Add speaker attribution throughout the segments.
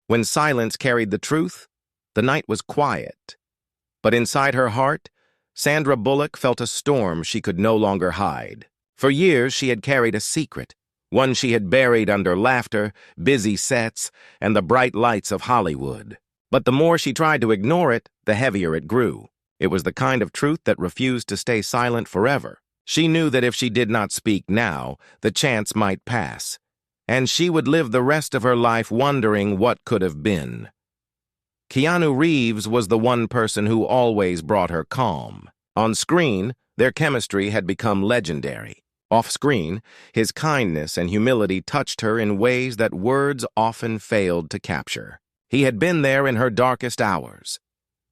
Speaker 1: When silence carried the truth, the night was quiet. But inside her heart, Sandra Bullock felt a storm she could no longer hide. For years she had carried a secret, one she had buried under laughter, busy sets, and the bright lights of Hollywood. But the more she tried to ignore it, the heavier it grew. It was the kind of truth that refused to stay silent forever. She knew that if she did not speak now, the chance might pass, and she would live the rest of her life wondering what could have been. Keanu Reeves was the one person who always brought her calm. On screen, their chemistry had become legendary. Off-screen, his kindness and humility touched her in ways that words often failed to capture. He had been there in her darkest hours,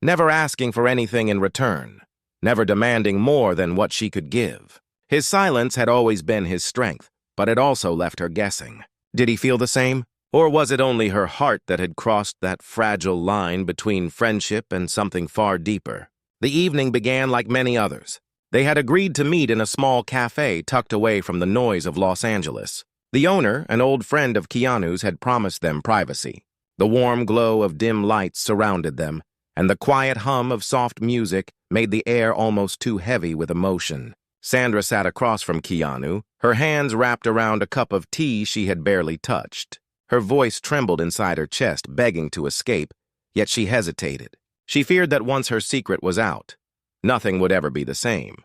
Speaker 1: never asking for anything in return, never demanding more than what she could give. His silence had always been his strength, but it also left her guessing. Did he feel the same? Or was it only her heart that had crossed that fragile line between friendship and something far deeper? The evening began like many others. They had agreed to meet in a small cafe tucked away from the noise of Los Angeles. The owner, an old friend of Keanu's, had promised them privacy. The warm glow of dim lights surrounded them, and the quiet hum of soft music made the air almost too heavy with emotion. Sandra sat across from Keanu, her hands wrapped around a cup of tea she had barely touched. Her voice trembled inside her chest, begging to escape, yet she hesitated. She feared that once her secret was out, nothing would ever be the same.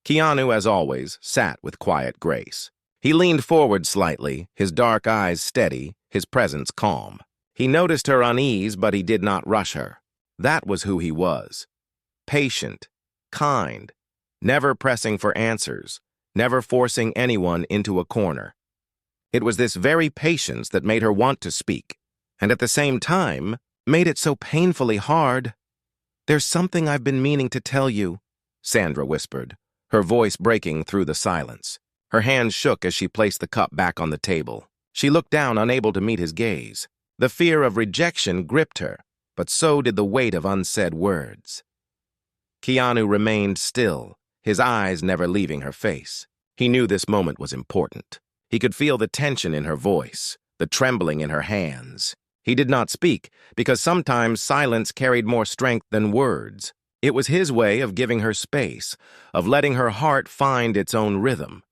Speaker 1: Keanu, as always, sat with quiet grace. He leaned forward slightly, his dark eyes steady, his presence calm. He noticed her unease, but he did not rush her. That was who he was. Patient, kind, never pressing for answers, never forcing anyone into a corner. It was this very patience that made her want to speak, and at the same time, made it so painfully hard. "There's something I've been meaning to tell you," Sandra whispered, her voice breaking through the silence. Her hands shook as she placed the cup back on the table. She looked down, unable to meet his gaze. The fear of rejection gripped her, but so did the weight of unsaid words. Keanu remained still, his eyes never leaving her face. He knew this moment was important. He could feel the tension in her voice, the trembling in her hands. He did not speak, because sometimes silence carried more strength than words. It was his way of giving her space, of letting her heart find its own rhythm.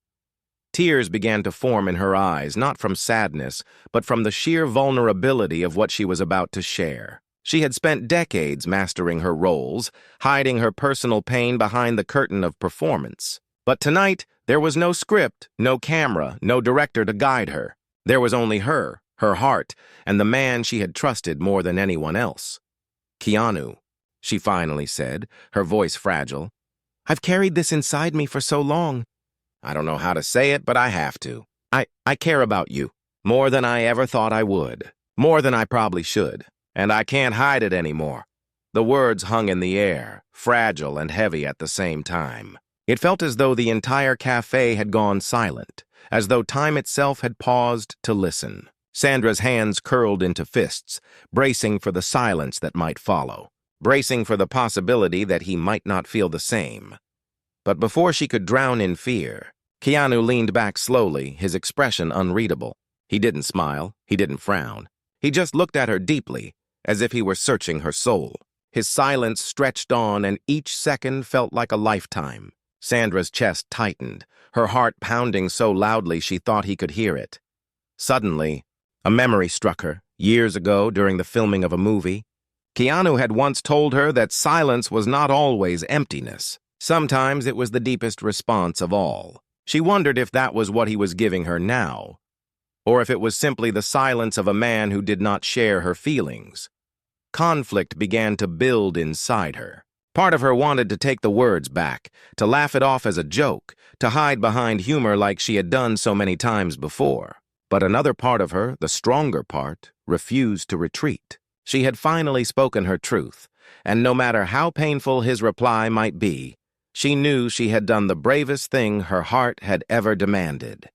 Speaker 1: Tears began to form in her eyes, not from sadness, but from the sheer vulnerability of what she was about to share. She had spent decades mastering her roles, hiding her personal pain behind the curtain of performance. But tonight, there was no script, no camera, no director to guide her. There was only her heart, and the man she had trusted more than anyone else. "Keanu," she finally said, her voice fragile, "I've carried this inside me for so long. I don't know how to say it, but I have to. I care about you, more than I ever thought I would, more than I probably should, and I can't hide it anymore." The words hung in the air, fragile and heavy at the same time. It felt as though the entire cafe had gone silent, as though time itself had paused to listen. Sandra's hands curled into fists, bracing for the silence that might follow, bracing for the possibility that he might not feel the same. But before she could drown in fear, Keanu leaned back slowly, his expression unreadable. He didn't smile, he didn't frown. He just looked at her deeply, as if he were searching her soul. His silence stretched on, and each second felt like a lifetime. Sandra's chest tightened, her heart pounding so loudly she thought he could hear it. Suddenly, a memory struck her, years ago during the filming of a movie. Keanu had once told her that silence was not always emptiness. Sometimes it was the deepest response of all. She wondered if that was what he was giving her now, or if it was simply the silence of a man who did not share her feelings. Conflict began to build inside her. Part of her wanted to take the words back, to laugh it off as a joke, to hide behind humor like she had done so many times before. But another part of her, the stronger part, refused to retreat. She had finally spoken her truth, and no matter how painful his reply might be, she knew she had done the bravest thing her heart had ever demanded.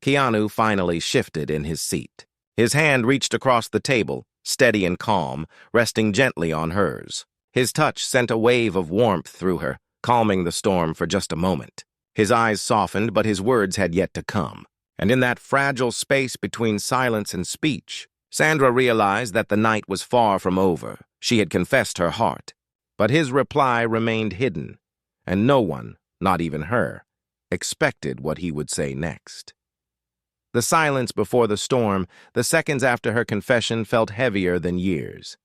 Speaker 1: Keanu finally shifted in his seat. His hand reached across the table, steady and calm, resting gently on hers. His touch sent a wave of warmth through her, calming the storm for just a moment. His eyes softened, but his words had yet to come. And in that fragile space between silence and speech, Sandra realized that the night was far from over. She had confessed her heart. But his reply remained hidden, and no one, not even her, expected what he would say next. The silence before the storm, the seconds after her confession, felt heavier than years.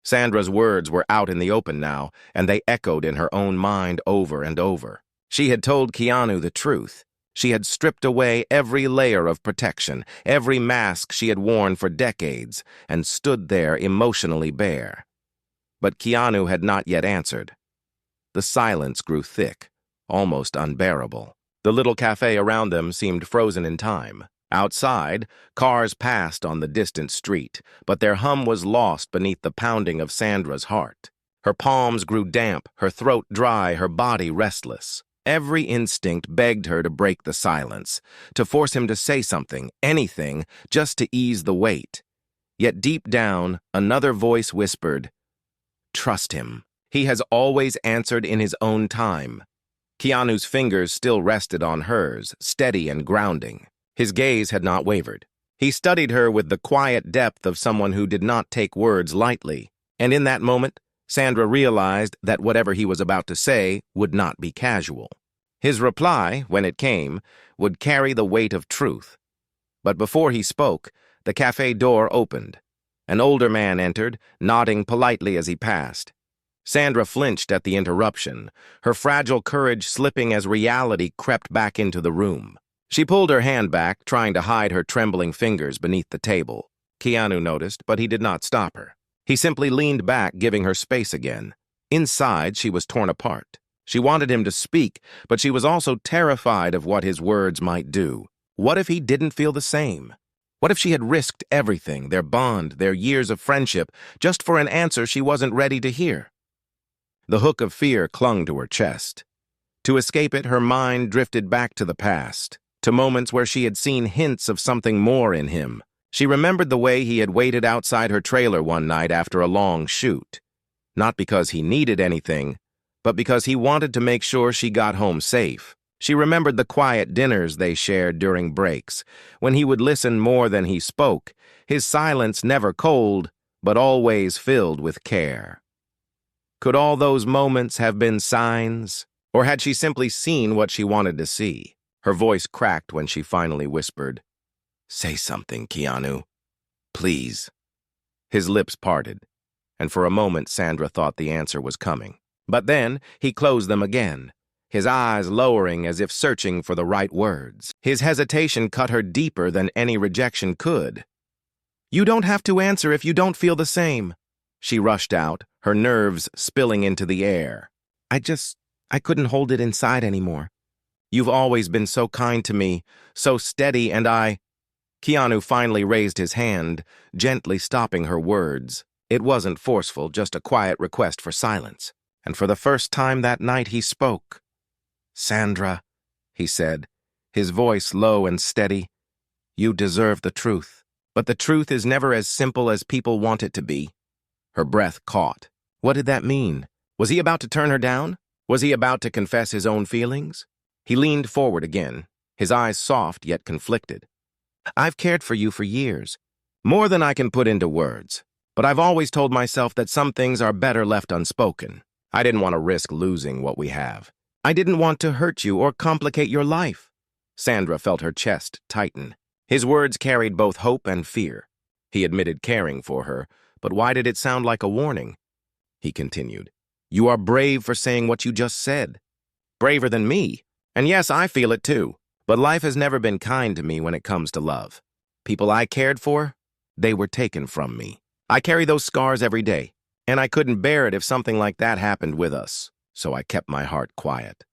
Speaker 1: Sandra's words were out in the open now, and they echoed in her own mind over and over. She had told Keanu the truth. She had stripped away every layer of protection, every mask she had worn for decades, and stood there emotionally bare. But Keanu had not yet answered. The silence grew thick, almost unbearable. The little cafe around them seemed frozen in time. Outside, cars passed on the distant street, but their hum was lost beneath the pounding of Sandra's heart. Her palms grew damp, her throat dry, her body restless. Every instinct begged her to break the silence, to force him to say something, anything, just to ease the weight. Yet deep down, another voice whispered, "Trust him. He has always answered in his own time." Keanu's fingers still rested on hers, steady and grounding. His gaze had not wavered. He studied her with the quiet depth of someone who did not take words lightly, and in that moment, Sandra realized that whatever he was about to say would not be casual. His reply, when it came, would carry the weight of truth. But before he spoke, the cafe door opened. An older man entered, nodding politely as he passed. Sandra flinched at the interruption, her fragile courage slipping as reality crept back into the room. She pulled her hand back, trying to hide her trembling fingers beneath the table. Keanu noticed, but he did not stop her. He simply leaned back, giving her space again. Inside, she was torn apart. She wanted him to speak, but she was also terrified of what his words might do. What if he didn't feel the same? What if she had risked everything, their bond, their years of friendship, just for an answer she wasn't ready to hear? The hook of fear clung to her chest. To escape it, her mind drifted back to the past, to moments where she had seen hints of something more in him. She remembered the way he had waited outside her trailer one night after a long shoot. Not because he needed anything, but because he wanted to make sure she got home safe. She remembered the quiet dinners they shared during breaks, when he would listen more than he spoke, his silence never cold, but always filled with care. Could all those moments have been signs, or had she simply seen what she wanted to see? Her voice cracked when she finally whispered, "Say something, Keanu. Please." His lips parted, and for a moment Sandra thought the answer was coming. But then he closed them again, his eyes lowering as if searching for the right words. His hesitation cut her deeper than any rejection could. "You don't have to answer if you don't feel the same." She rushed out, her nerves spilling into the air. I couldn't hold it inside anymore. You've always been so kind to me, so steady, and Keanu finally raised his hand, gently stopping her words. It wasn't forceful, just a quiet request for silence. And for the first time that night he spoke. "Sandra," he said, his voice low and steady, "you deserve the truth. But the truth is never as simple as people want it to be." Her breath caught. What did that mean? Was he about to turn her down? Was he about to confess his own feelings? He leaned forward again, his eyes soft yet conflicted. "I've cared for you for years, more than I can put into words. But I've always told myself that some things are better left unspoken. I didn't want to risk losing what we have. I didn't want to hurt you or complicate your life." Sandra felt her chest tighten. His words carried both hope and fear. He admitted caring for her, but why did it sound like a warning? He continued, "You are brave for saying what you just said. Braver than me. And yes, I feel it too. But life has never been kind to me when it comes to love. People I cared for, they were taken from me. I carry those scars every day, and I couldn't bear it if something like that happened with us. So I kept my heart quiet."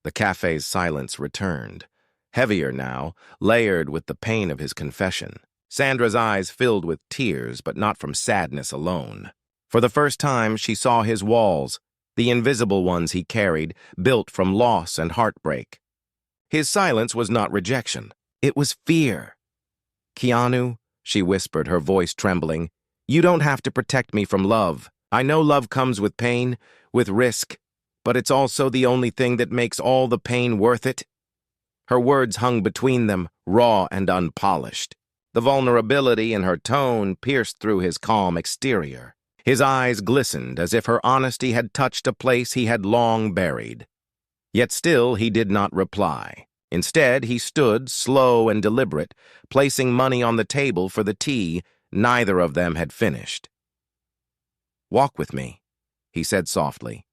Speaker 1: The cafe's silence returned, heavier now, layered with the pain of his confession. Sandra's eyes filled with tears, but not from sadness alone. For the first time, she saw his walls, the invisible ones he carried, built from loss and heartbreak. His silence was not rejection. It was fear. "Keanu," she whispered, her voice trembling, "you don't have to protect me from love. I know love comes with pain, with risk, but it's also the only thing that makes all the pain worth it." Her words hung between them, raw and unpolished. The vulnerability in her tone pierced through his calm exterior. His eyes glistened as if her honesty had touched a place he had long buried. Yet still he did not reply. Instead, he stood, slow and deliberate, placing money on the table for the tea neither of them had finished. "Walk with me," he said softly.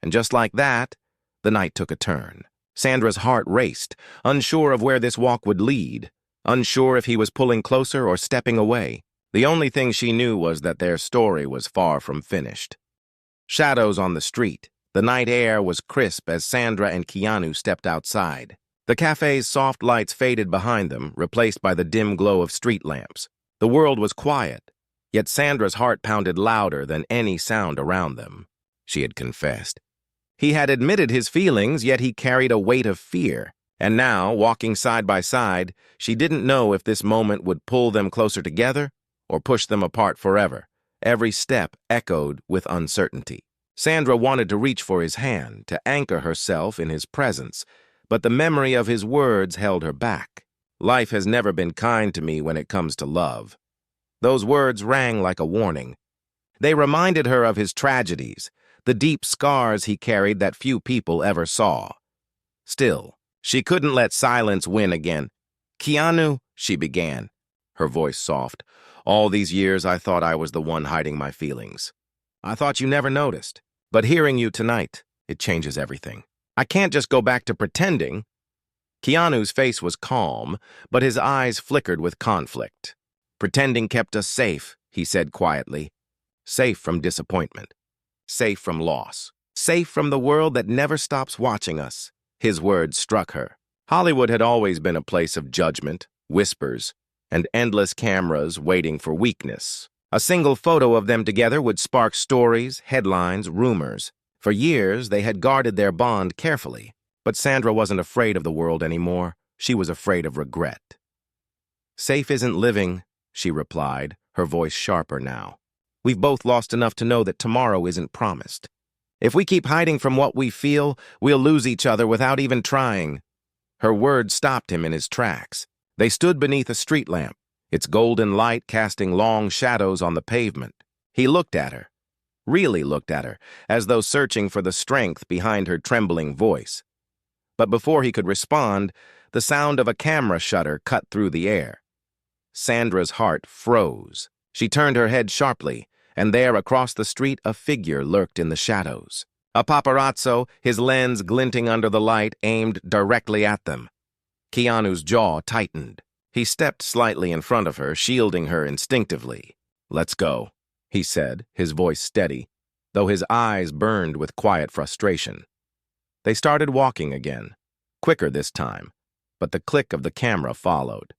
Speaker 1: And just like that, the night took a turn. Sandra's heart raced, unsure of where this walk would lead, unsure if he was pulling closer or stepping away. The only thing she knew was that their story was far from finished. Shadows on the street. The night air was crisp as Sandra and Keanu stepped outside. The cafe's soft lights faded behind them, replaced by the dim glow of street lamps. The world was quiet, yet Sandra's heart pounded louder than any sound around them. She had confessed. He had admitted his feelings, yet he carried a weight of fear. And now, walking side by side, she didn't know if this moment would pull them closer together or push them apart forever. Every step echoed with uncertainty. Sandra wanted to reach for his hand, to anchor herself in his presence, but the memory of his words held her back. "Life has never been kind to me when it comes to love." Those words rang like a warning. They reminded her of his tragedies, the deep scars he carried that few people ever saw. Still, she couldn't let silence win again. "Keanu," she began, her voice soft, "all these years I thought I was the one hiding my feelings. I thought you never noticed. But hearing you tonight, it changes everything. I can't just go back to pretending." Keanu's face was calm, but his eyes flickered with conflict. "Pretending kept us safe," he said quietly. "Safe from disappointment. Safe from loss. Safe from the world that never stops watching us." His words struck her. Hollywood had always been a place of judgment, whispers, and endless cameras waiting for weakness. A single photo of them together would spark stories, headlines, rumors. For years, they had guarded their bond carefully. But Sandra wasn't afraid of the world anymore. She was afraid of regret. "Safe isn't living," she replied, her voice sharper now. "We've both lost enough to know that tomorrow isn't promised. If we keep hiding from what we feel, we'll lose each other without even trying." Her words stopped him in his tracks. They stood beneath a street lamp, its golden light casting long shadows on the pavement. He looked at her, really looked at her, as though searching for the strength behind her trembling voice. But before he could respond, the sound of a camera shutter cut through the air. Sandra's heart froze. She turned her head sharply, and there across the street a figure lurked in the shadows. A paparazzo, his lens glinting under the light, aimed directly at them. Keanu's jaw tightened. He stepped slightly in front of her, shielding her instinctively. "Let's go," he said, his voice steady, though his eyes burned with quiet frustration. They started walking again, quicker this time, but the click of the camera followed.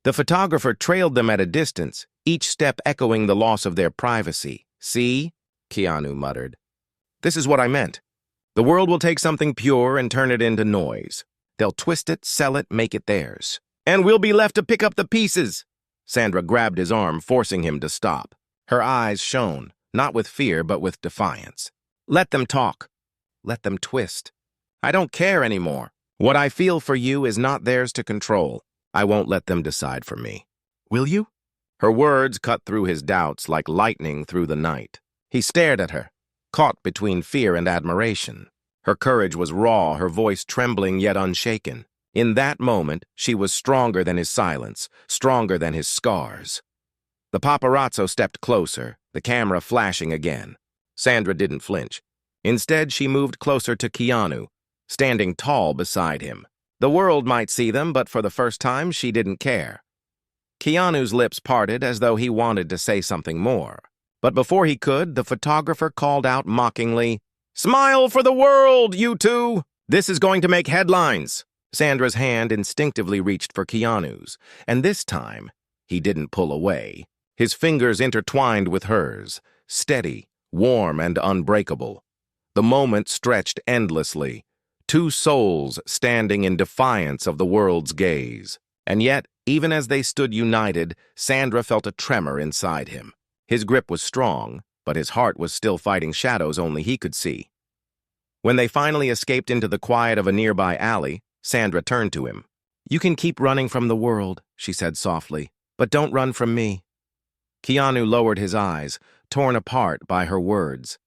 Speaker 1: The photographer trailed them at a distance, each step echoing the loss of their privacy. "See?" Keanu muttered. "This is what I meant. The world will take something pure and turn it into noise. They'll twist it, sell it, make it theirs. And we'll be left to pick up the pieces." Sandra grabbed his arm, forcing him to stop. Her eyes shone, not with fear, but with defiance. "Let them talk. Let them twist. I don't care anymore. What I feel for you is not theirs to control. I won't let them decide for me. Will you?" Her words cut through his doubts like lightning through the night. He stared at her, caught between fear and admiration. Her courage was raw, her voice trembling yet unshaken. In that moment, she was stronger than his silence, stronger than his scars. The paparazzo stepped closer, the camera flashing again. Sandra didn't flinch. Instead, she moved closer to Keanu, standing tall beside him. The world might see them, but for the first time, she didn't care. Keanu's lips parted as though he wanted to say something more. But before he could, the photographer called out mockingly, "Smile for the world, you two! This is going to make headlines." Sandra's hand instinctively reached for Keanu's, and this time, he didn't pull away. His fingers intertwined with hers, steady, warm, and unbreakable. The moment stretched endlessly, two souls standing in defiance of the world's gaze. And yet, even as they stood united, Sandra felt a tremor inside him. His grip was strong, but his heart was still fighting shadows only he could see. When they finally escaped into the quiet of a nearby alley, Sandra turned to him. You can keep running from the world, she said softly, but don't run from me. Keanu lowered his eyes, torn apart by her words.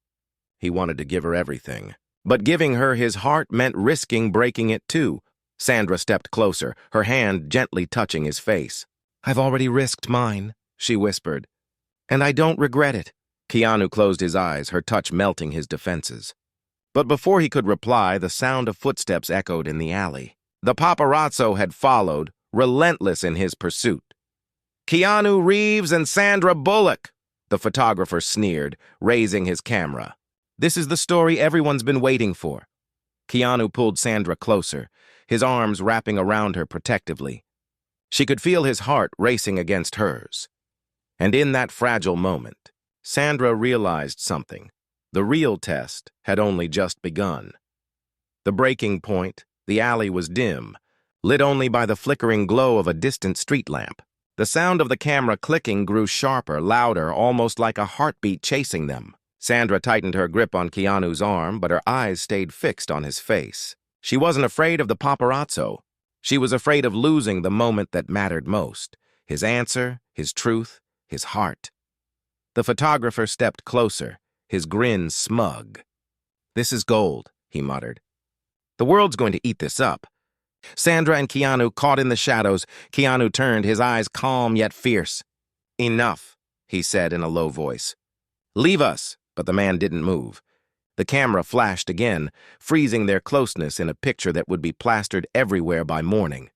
Speaker 1: He wanted to give her everything, but giving her his heart meant risking breaking it too. Sandra stepped closer, her hand gently touching his face. I've already risked mine, she whispered, and I don't regret it. Keanu closed his eyes, her touch melting his defenses. But before he could reply, the sound of footsteps echoed in the alley. The paparazzo had followed, relentless in his pursuit. Keanu Reeves and Sandra Bullock, the photographer sneered, raising his camera. This is the story everyone's been waiting for. Keanu pulled Sandra closer, his arms wrapping around her protectively. She could feel his heart racing against hers. And in that fragile moment, Sandra realized something. The real test had only just begun. The breaking point, the alley was dim, lit only by the flickering glow of a distant street lamp. The sound of the camera clicking grew sharper, louder, almost like a heartbeat chasing them. Sandra tightened her grip on Keanu's arm, but her eyes stayed fixed on his face. She wasn't afraid of the paparazzo. She was afraid of losing the moment that mattered most. His answer, his truth, his heart. The photographer stepped closer, his grin smug. This is gold, he muttered. The world's going to eat this up. Sandra and Keanu caught in the shadows. Keanu turned, his eyes calm yet fierce. Enough, he said in a low voice. Leave us, but the man didn't move. The camera flashed again, freezing their closeness in a picture that would be plastered everywhere by morning.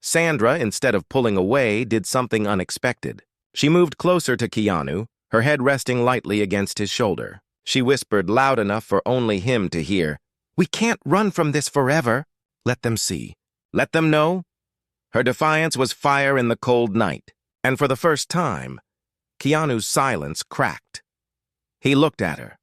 Speaker 1: Sandra, instead of pulling away, did something unexpected. She moved closer to Keanu, her head resting lightly against his shoulder. She whispered loud enough for only him to hear, "We can't run from this forever. Let them see. Let them know." Her defiance was fire in the cold night, and for the first time, Keanu's silence cracked. He looked at her,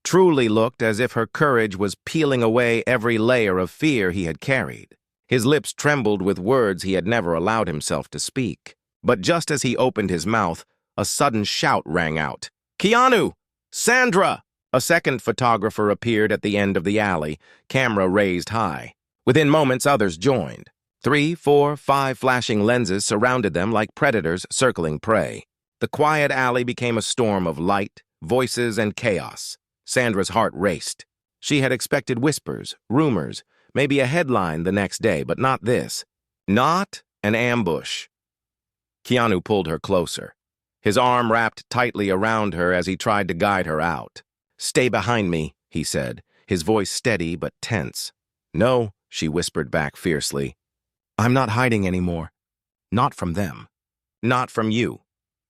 Speaker 1: truly looked as if her courage was peeling away every layer of fear he had carried. His lips trembled with words he had never allowed himself to speak. But just as he opened his mouth, a sudden shout rang out. "Keanu! Sandra!" A second photographer appeared at the end of the alley, camera raised high. Within moments, others joined. 3, 4, 5 flashing lenses surrounded them like predators circling prey. The quiet alley became a storm of light, voices, and chaos. Sandra's heart raced. She had expected whispers, rumors, maybe a headline the next day, but not this. Not an ambush. Keanu pulled her closer, his arm wrapped tightly around her as he tried to guide her out. "Stay behind me," he said, his voice steady but tense. "No," she whispered back fiercely. "I'm not hiding anymore. Not from them. Not from you."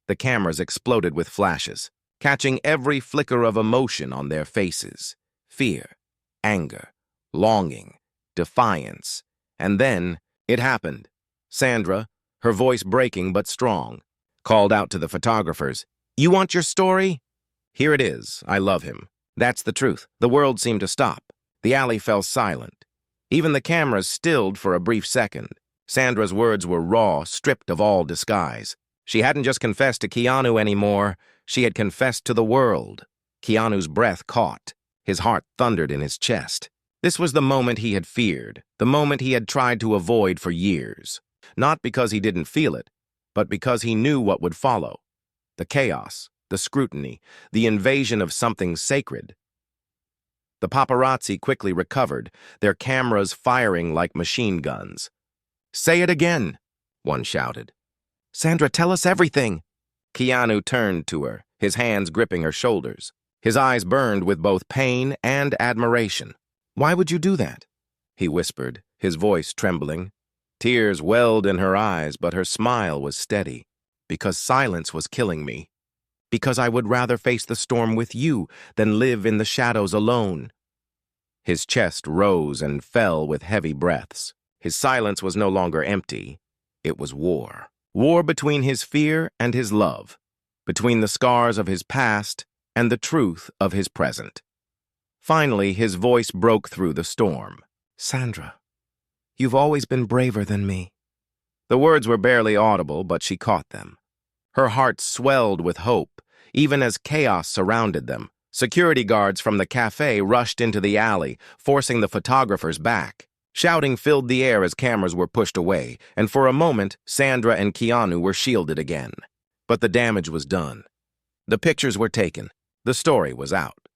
Speaker 1: The cameras exploded with flashes, catching every flicker of emotion on their faces. Fear, anger, longing, defiance. And then it happened. Sandra, her voice breaking but strong, called out to the photographers, "You want your story? Here it is. I love him." That's the truth. The world seemed to stop. The alley fell silent. Even the cameras stilled for a brief second. Sandra's words were raw, stripped of all disguise. She hadn't just confessed to Keanu anymore. She had confessed to the world. Keanu's breath caught. His heart thundered in his chest. This was the moment he had feared, the moment he had tried to avoid for years. Not because he didn't feel it, but because he knew what would follow. The chaos, the scrutiny, the invasion of something sacred. The paparazzi quickly recovered, their cameras firing like machine guns. "Say it again," one shouted. "Sandra, tell us everything." Keanu turned to her, his hands gripping her shoulders. His eyes burned with both pain and admiration. "Why would you do that?" he whispered, his voice trembling. Tears welled in her eyes, but her smile was steady. "Because silence was killing me. Because I would rather face the storm with you than live in the shadows alone." His chest rose and fell with heavy breaths. His silence was no longer empty. It was war. War between his fear and his love, between the scars of his past and the truth of his present. Finally, his voice broke through the storm. "Sandra, you've always been braver than me." The words were barely audible, but she caught them. Her heart swelled with hope, even as chaos surrounded them. Security guards from the cafe rushed into the alley, forcing the photographers back. Shouting filled the air as cameras were pushed away, and for a moment, Sandra and Keanu were shielded again. But the damage was done. The pictures were taken. The story was out.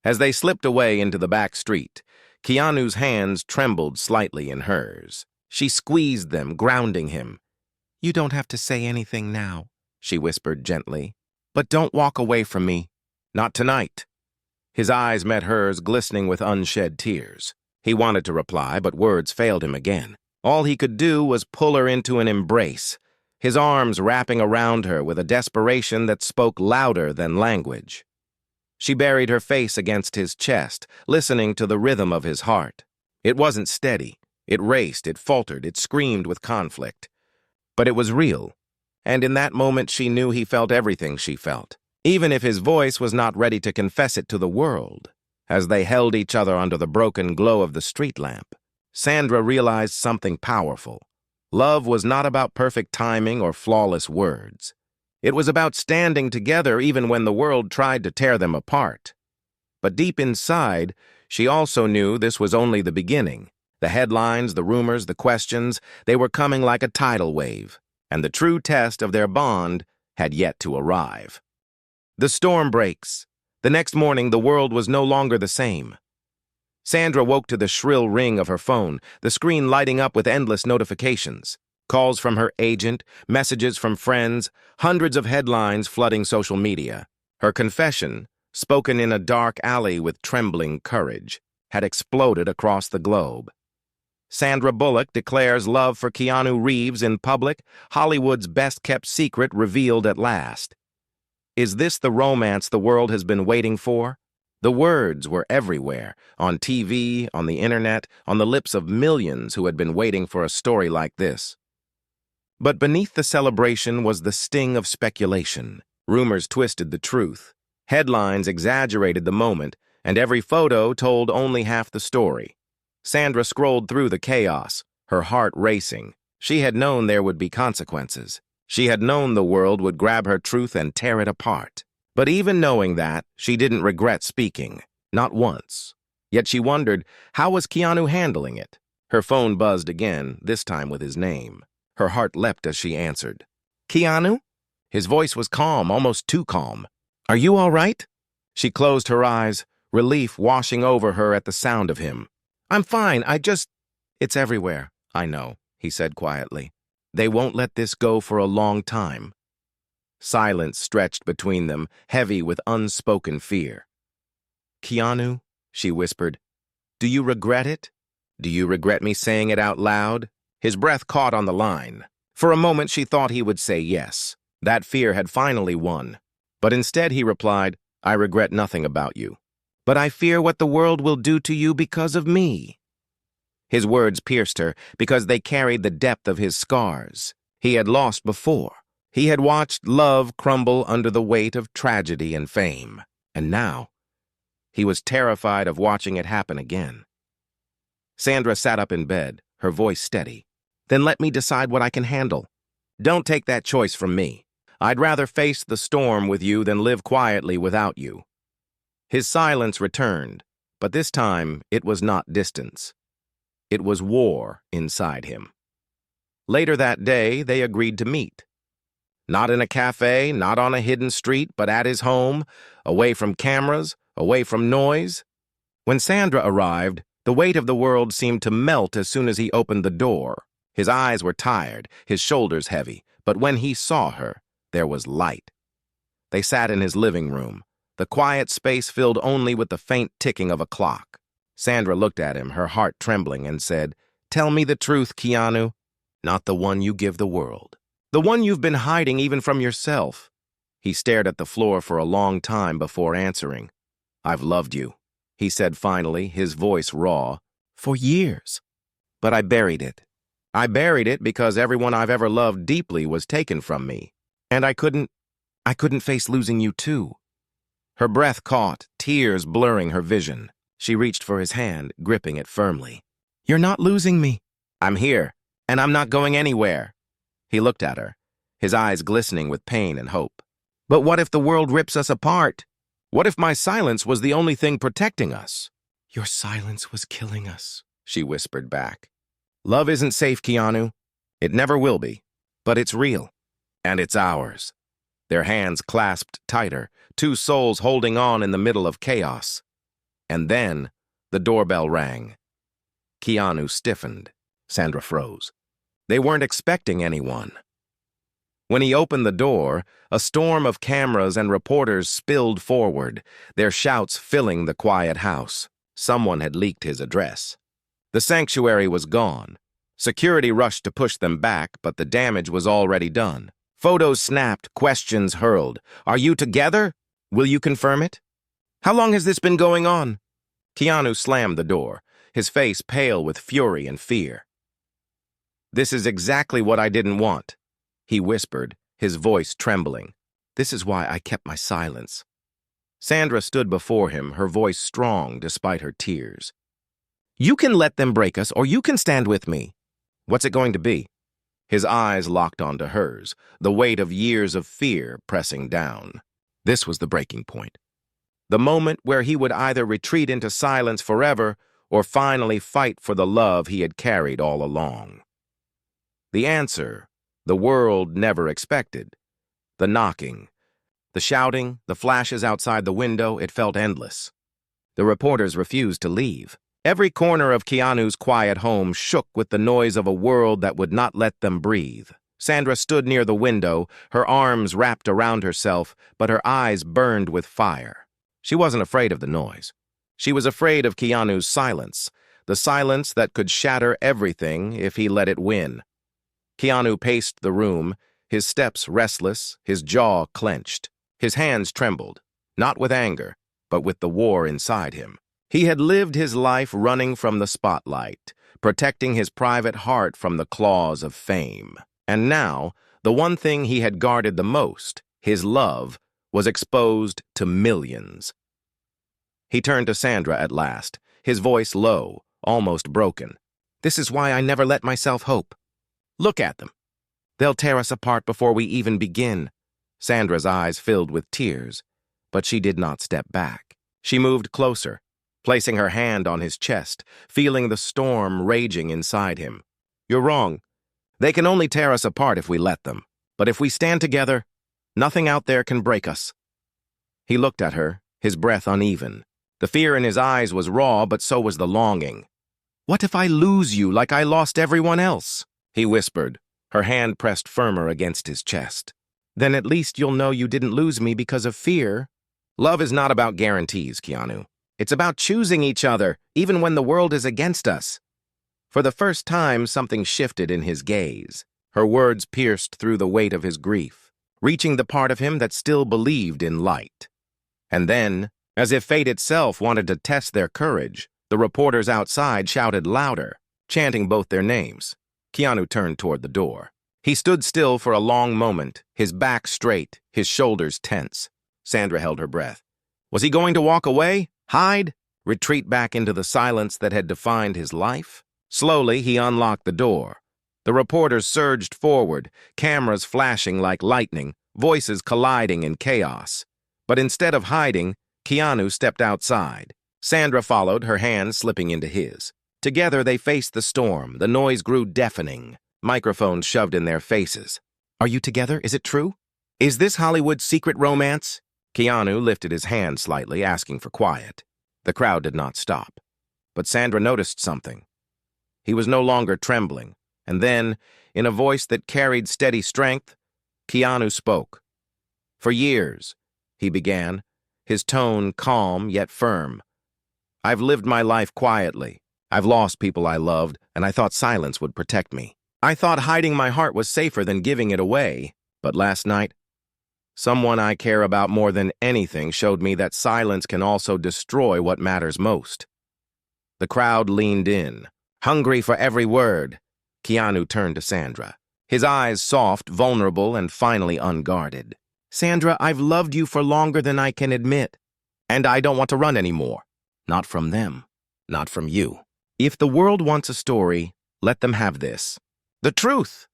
Speaker 1: As they slipped away into the back street, Keanu's hands trembled slightly in hers. She squeezed them, grounding him. "You don't have to say anything now," she whispered gently. "But don't walk away from me. Not tonight." His eyes met hers, glistening with unshed tears. He wanted to reply, but words failed him again. All he could do was pull her into an embrace, his arms wrapping around her with a desperation that spoke louder than language. She buried her face against his chest, listening to the rhythm of his heart. It wasn't steady. It raced, it faltered, it screamed with conflict. But it was real, and in that moment she knew he felt everything she felt, even if his voice was not ready to confess it to the world. As they held each other under the broken glow of the street lamp, Sandra realized something powerful. Love was not about perfect timing or flawless words. It was about standing together even when the world tried to tear them apart. But deep inside, she also knew this was only the beginning. The headlines, the rumors, the questions, they were coming like a tidal wave, and the true test of their bond had yet to arrive. The storm breaks. The next morning, the world was no longer the same. Sandra woke to the shrill ring of her phone, the screen lighting up with endless notifications. Calls from her agent, messages from friends, hundreds of headlines flooding social media. Her confession, spoken in a dark alley with trembling courage, had exploded across the globe. Sandra Bullock declares love for Keanu Reeves in public, Hollywood's best-kept secret revealed at last. Is this the romance the world has been waiting for? The words were everywhere, on TV, on the internet, on the lips of millions who had been waiting for a story like this. But beneath the celebration was the sting of speculation. Rumors twisted the truth. Headlines exaggerated the moment, and every photo told only half the story. Sandra scrolled through the chaos, her heart racing. She had known there would be consequences. She had known the world would grab her truth and tear it apart. But even knowing that, she didn't regret speaking. Not once. Yet she wondered, how was Keanu handling it? Her phone buzzed again, this time with his name. Her heart leapt as she answered. "Keanu?" His voice was calm, almost too calm. "Are you all right?" She closed her eyes, relief washing over her at the sound of him. "I'm fine, It's everywhere, I know," he said quietly. "They won't let this go for a long time." Silence stretched between them, heavy with unspoken fear. "Keanu," she whispered, "do you regret it? Do you regret me saying it out loud?" His breath caught on the line. For a moment she thought he would say yes. That fear had finally won. But instead he replied, "I regret nothing about you. But I fear what the world will do to you because of me." His words pierced her because they carried the depth of his scars. He had lost before. He had watched love crumble under the weight of tragedy and fame. And now, he was terrified of watching it happen again. Sandra sat up in bed, her voice steady. "Then let me decide what I can handle. Don't take that choice from me. I'd rather face the storm with you than live quietly without you." His silence returned, but this time it was not distance. It was war inside him. Later that day, they agreed to meet. Not in a cafe, not on a hidden street, but at his home, away from cameras, away from noise. When Sandra arrived, the weight of the world seemed to melt as soon as he opened the door. His eyes were tired, his shoulders heavy, but when he saw her, there was light. They sat in his living room, the quiet space filled only with the faint ticking of a clock. Sandra looked at him, her heart trembling, and said, "Tell me the truth, Keanu. Not the one you give the world. The one you've been hiding even from yourself." He stared at the floor for a long time before answering. "I've loved you," he said finally, his voice raw, "for years. But I buried it. I buried it because everyone I've ever loved deeply was taken from me. And I couldn't face losing you too." Her breath caught, tears blurring her vision. She reached for his hand, gripping it firmly. "You're not losing me. I'm here, and I'm not going anywhere." He looked at her, his eyes glistening with pain and hope. "But what if the world rips us apart? What if my silence was the only thing protecting us?" "Your silence was killing us," she whispered back. Love isn't safe, Keanu. It never will be. But it's real. And it's ours. Their hands clasped tighter, two souls holding on in the middle of chaos. And then the doorbell rang. Keanu stiffened. Sandra froze. They weren't expecting anyone. When he opened the door, a storm of cameras and reporters spilled forward, their shouts filling the quiet house. Someone had leaked his address. The sanctuary was gone. Security rushed to push them back, but the damage was already done. Photos snapped, questions hurled. Are you together? Will you confirm it? How long has this been going on? Keanu slammed the door, his face pale with fury and fear. This is exactly what I didn't want, he whispered, his voice trembling. This is why I kept my silence. Sandra stood before him, her voice strong despite her tears. You can let them break us, or you can stand with me. What's it going to be? His eyes locked onto hers, the weight of years of fear pressing down. This was the breaking point. The moment where he would either retreat into silence forever or finally fight for the love he had carried all along. The answer, the world never expected. The knocking, the shouting, the flashes outside the window, it felt endless. The reporters refused to leave. Every corner of Keanu's quiet home shook with the noise of a world that would not let them breathe. Sandra stood near the window, her arms wrapped around herself, but her eyes burned with fire. She wasn't afraid of the noise. She was afraid of Keanu's silence, the silence that could shatter everything if he let it win. Keanu paced the room, his steps restless, his jaw clenched. His hands trembled, not with anger, but with the war inside him. He had lived his life running from the spotlight, protecting his private heart from the claws of fame. And now, the one thing he had guarded the most, his love, was exposed to millions. He turned to Sandra at last, his voice low, almost broken. This is why I never let myself hope. Look at them. They'll tear us apart before we even begin. Sandra's eyes filled with tears, but she did not step back. She moved closer, placing her hand on his chest, feeling the storm raging inside him. You're wrong. They can only tear us apart if we let them. But if we stand together, nothing out there can break us. He looked at her, his breath uneven. The fear in his eyes was raw, but so was the longing. What if I lose you like I lost everyone else? He whispered, her hand pressed firmer against his chest. Then at least you'll know you didn't lose me because of fear. Love is not about guarantees, Keanu. It's about choosing each other, even when the world is against us. For the first time, something shifted in his gaze. Her words pierced through the weight of his grief, reaching the part of him that still believed in light. And then, as if fate itself wanted to test their courage, the reporters outside shouted louder, chanting both their names. Keanu turned toward the door. He stood still for a long moment, his back straight, his shoulders tense. Sandra held her breath. Was he going to walk away? Hide? Retreat back into the silence that had defined his life? Slowly, he unlocked the door. The reporters surged forward, cameras flashing like lightning, voices colliding in chaos. But instead of hiding, Keanu stepped outside. Sandra followed, her hand slipping into his. Together, they faced the storm. The noise grew deafening. Microphones shoved in their faces. Are you together? Is it true? Is this Hollywood's secret romance? Keanu lifted his hand slightly, asking for quiet. The crowd did not stop. But Sandra noticed something. He was no longer trembling. And then, in a voice that carried steady strength, Keanu spoke. For years, he began, his tone calm yet firm. I've lived my life quietly. I've lost people I loved, and I thought silence would protect me. I thought hiding my heart was safer than giving it away. But last night, someone I care about more than anything showed me that silence can also destroy what matters most. The crowd leaned in, hungry for every word. Keanu turned to Sandra, his eyes soft, vulnerable, and finally unguarded. Sandra, I've loved you for longer than I can admit, and I don't want to run anymore. Not from them, not from you. If the world wants a story, let them have this. The truth!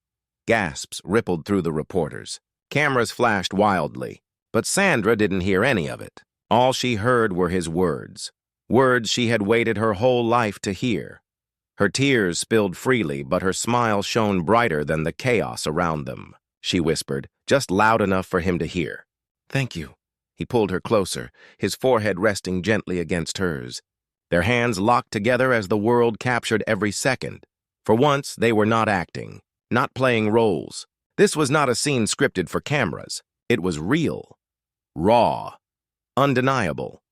Speaker 1: Gasps rippled through the reporters. Cameras flashed wildly, but Sandra didn't hear any of it. All she heard were his words, words she had waited her whole life to hear. Her tears spilled freely, but her smile shone brighter than the chaos around them. She whispered, just loud enough for him to hear. "Thank you." He pulled her closer, his forehead resting gently against hers. Their hands locked together as the world captured every second. For once, they were not acting, not playing roles. This was not a scene scripted for cameras. It was real, raw, undeniable.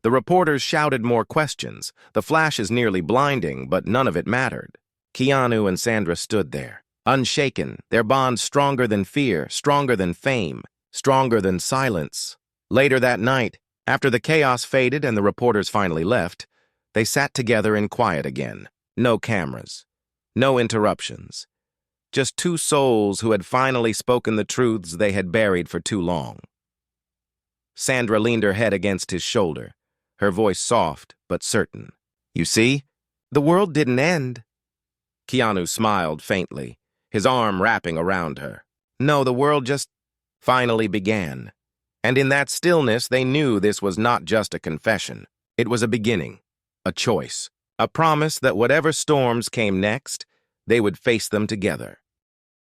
Speaker 1: The reporters shouted more questions, the flashes nearly blinding, but none of it mattered. Keanu and Sandra stood there, unshaken, their bond stronger than fear, stronger than fame, stronger than silence. Later that night, after the chaos faded and the reporters finally left, they sat together in quiet again. No cameras, no interruptions. Just two souls who had finally spoken the truths they had buried for too long. Sandra leaned her head against his shoulder, her voice soft but certain. "You see, the world didn't end." Keanu smiled faintly, his arm wrapping around her. "No, the world just finally began." And in that stillness, they knew this was not just a confession. It was a beginning, a choice, a promise that whatever storms came next, they would face them together.